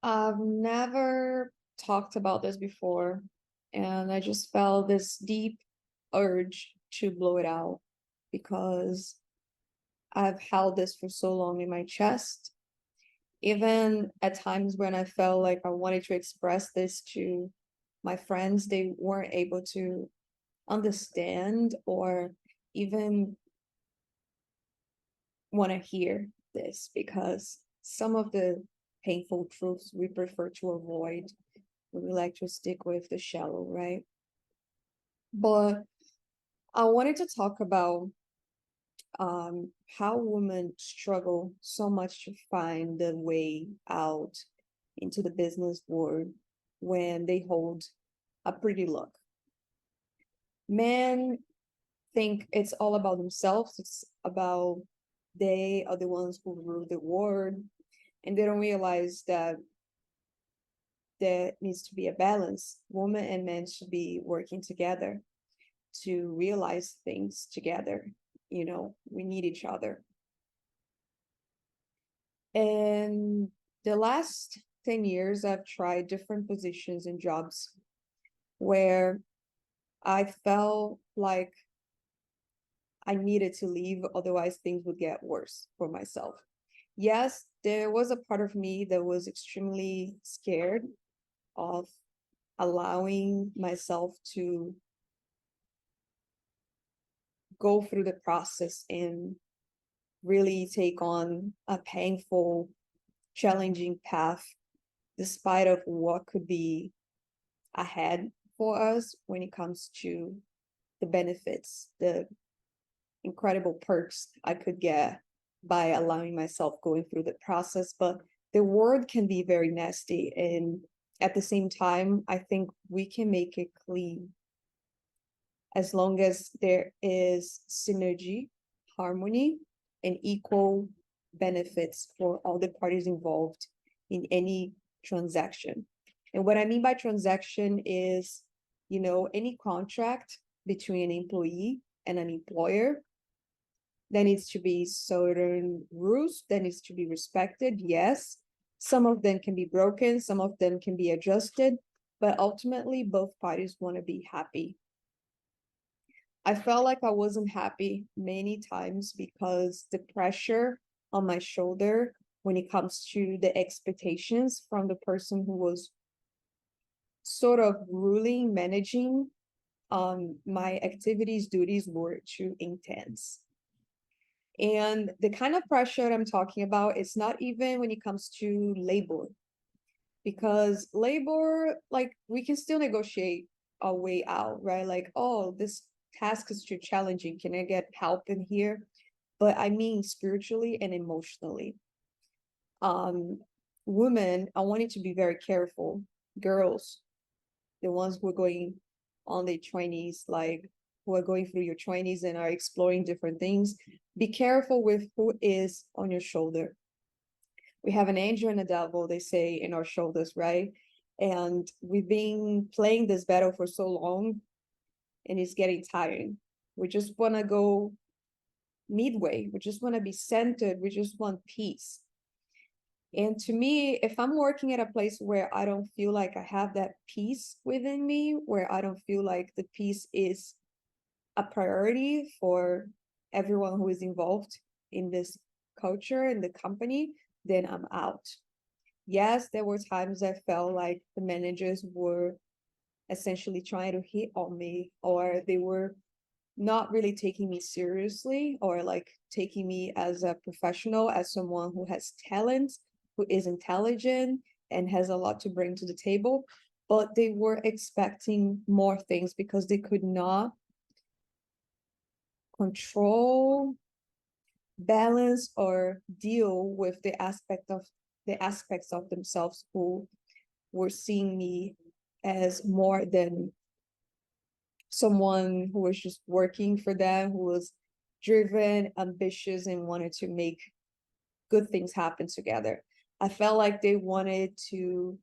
I've never talked about this before, and I just felt this deep urge to blow it out because I've held this for so long in my chest. Even at times when I felt like I wanted to express this to my friends, they weren't able to understand or even want to hear this because some of the painful truths we prefer to avoid. We like to stick with the shallow, right? But I wanted to talk about how women struggle so much to find the way out into the business world when they hold a pretty look. Men think it's all about themselves, it's about they are the ones who rule the world, and they don't realize that there needs to be a balance. Women and men should be working together to realize things together. We need each other. And the last 10 years, I've tried different positions and jobs where I felt like I needed to leave, otherwise, things would get worse for myself. Yes, there was a part of me that was extremely scared of allowing myself to go through the process and really take on a painful, challenging path, despite of what could be ahead for us when it comes to the benefits, the incredible perks I could get by allowing myself going through the process. But the world can be very nasty. And at the same time, I think we can make it clean as long as there is synergy, harmony, and equal benefits for all the parties involved in any transaction. And what I mean by transaction is, any contract between an employee and an employer. There needs to be certain rules that needs to be respected. Yes, some of them can be broken, some of them can be adjusted, but ultimately both parties want to be happy. I felt like I wasn't happy many times because the pressure on my shoulder when it comes to the expectations from the person who was sort of ruling, managing my activities, duties were too intense. And the kind of pressure I'm talking about, it's not even when it comes to labor, because labor, like, we can still negotiate our way out, right? Like, oh, this task is too challenging. Can I get help in here? But I mean spiritually and emotionally. Um, Women, I want you to be very careful. Girls, the ones who are going on their 20s, like who are going through your 20s and are exploring different things, be careful with who is on your shoulder. We have an angel and a devil, they say, in our shoulders, right? And we've been playing this battle for so long, and it's getting tiring. We just want to go midway. We just want to be centered. We just want peace. And to me, if I'm working at a place where I don't feel like I have that peace within me, where I don't feel like the peace is a priority for everyone who is involved in this culture and the company, then I'm out. Yes, there were times I felt like the managers were essentially trying to hit on me, or they were not really taking me seriously, or like taking me as a professional, as someone who has talent, who is intelligent and has a lot to bring to the table. But they were expecting more things because they could not control, balance, or deal with the aspects of themselves who were seeing me as more than someone who was just working for them, who was driven, ambitious, and wanted to make good things happen together. I felt like they wanted to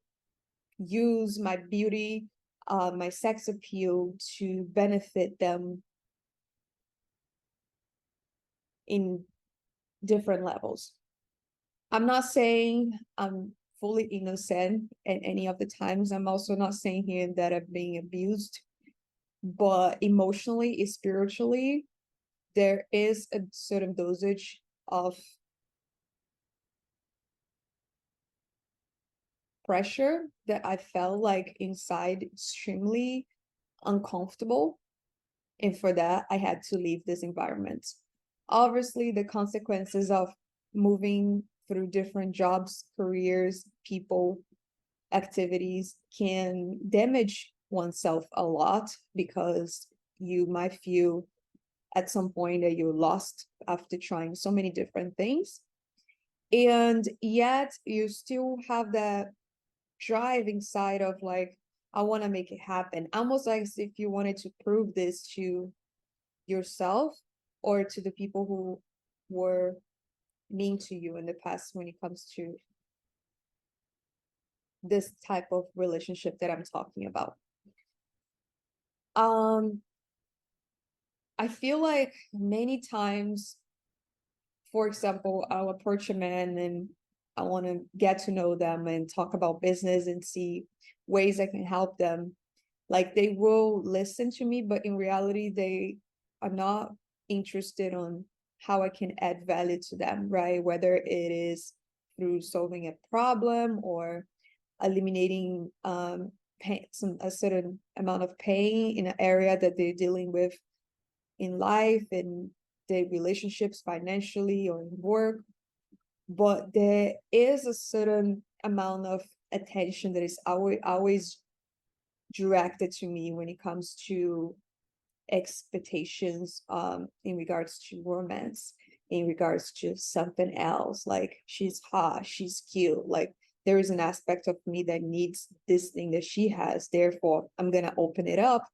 use my beauty, my sex appeal to benefit them in different levels. I'm not saying I'm fully innocent at any of the times. I'm also not saying here that I'm being abused, but emotionally, spiritually, there is a certain dosage of pressure that I felt like inside extremely uncomfortable. And for that, I had to leave this environment. Obviously, the consequences of moving through different jobs, careers, people, activities can damage oneself a lot, because you might feel at some point that you're lost after trying so many different things. And yet you still have that drive inside of like, I want to make it happen. Almost like as if you wanted to prove this to yourself or to the people who were mean to you in the past when it comes to this type of relationship that I'm talking about. Um, I feel like many times, for example, I'll approach a man and I want to get to know them and talk about business and see ways I can help them. Like they will listen to me, but in reality, they are not interested on how I can add value to them, right? Whether it is through solving a problem or eliminating pain, a certain amount of pain in an area that they're dealing with in life and their relationships financially or in work. But there is a certain amount of attention that is always directed to me when it comes to expectations in regards to romance, in regards to something else, like she's hot, she's cute, like there is an aspect of me that needs this thing that she has, therefore I'm gonna open it up.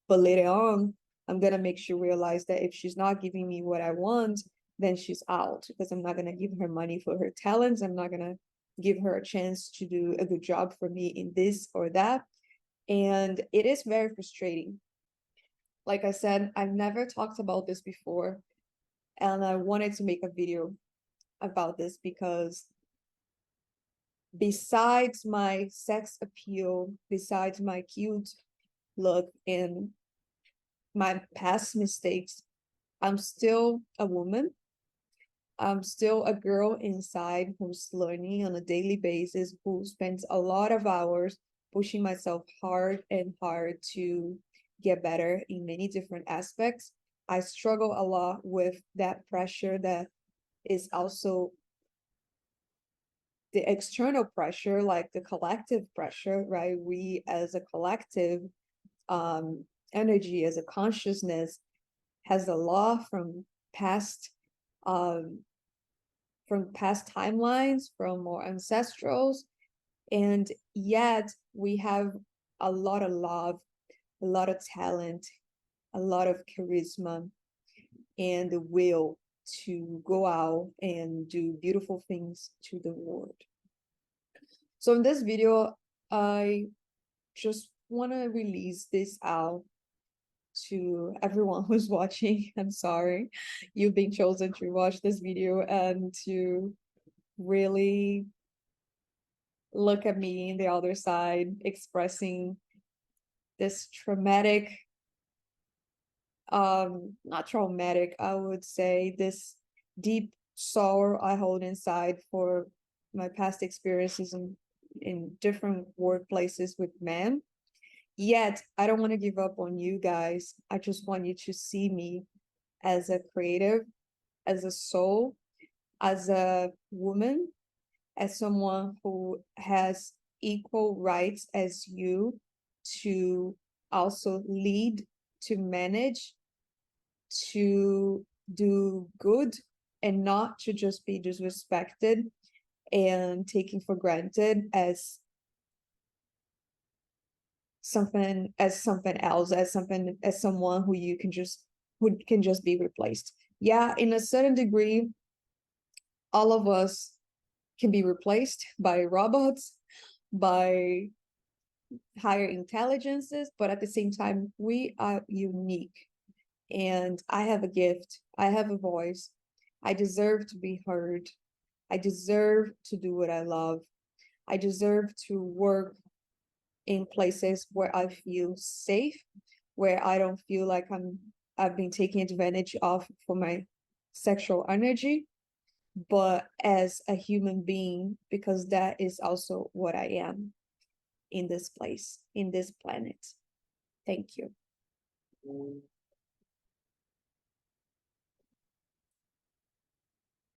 But later on, I'm gonna make sure realize that if she's not giving me what I want, then she's out, because I'm not gonna give her money for her talents, I'm not gonna give her a chance to do a good job for me in this or that. And it is very frustrating. Like I said, I've never talked about this before, and I wanted to make a video about this because besides my sex appeal, besides my cute look and my past mistakes, I'm still a woman. I'm still a girl inside who's learning on a daily basis, who spends a lot of hours pushing myself hard and hard to get better in many different aspects. I struggle a lot with that pressure that is also the external pressure, like the collective pressure, right? We as a collective energy, as a consciousness, has a law past um, from past timelines, from our ancestrals, and yet we have a lot of love, a lot of talent, a lot of charisma, and the will to go out and do beautiful things to the world. So in this video, I just want to release this out to everyone who's watching. I'm sorry, you've been chosen to watch this video and to really look at me in the other side expressing this traumatic, not traumatic, I would say this deep sorrow I hold inside for my past experiences in different workplaces with men. Yet I don't want to give up on you guys. I just want you to see me as a creative, as a soul, as a woman, as someone who has equal rights as you to also lead, to manage, to do good, and not to just be disrespected and taken for granted as something else, as someone who can just be replaced. Yeah, in a certain degree, all of us can be replaced by robots, by higher intelligences, but at the same time, we are unique. And I have a gift, I have a voice, I deserve to be heard, I deserve to do what I love, I deserve to work in places where I feel safe, where I don't feel like I've been taken advantage of for my sexual energy, but as a human being, because that is also what I am in this place, in this planet. Thank you.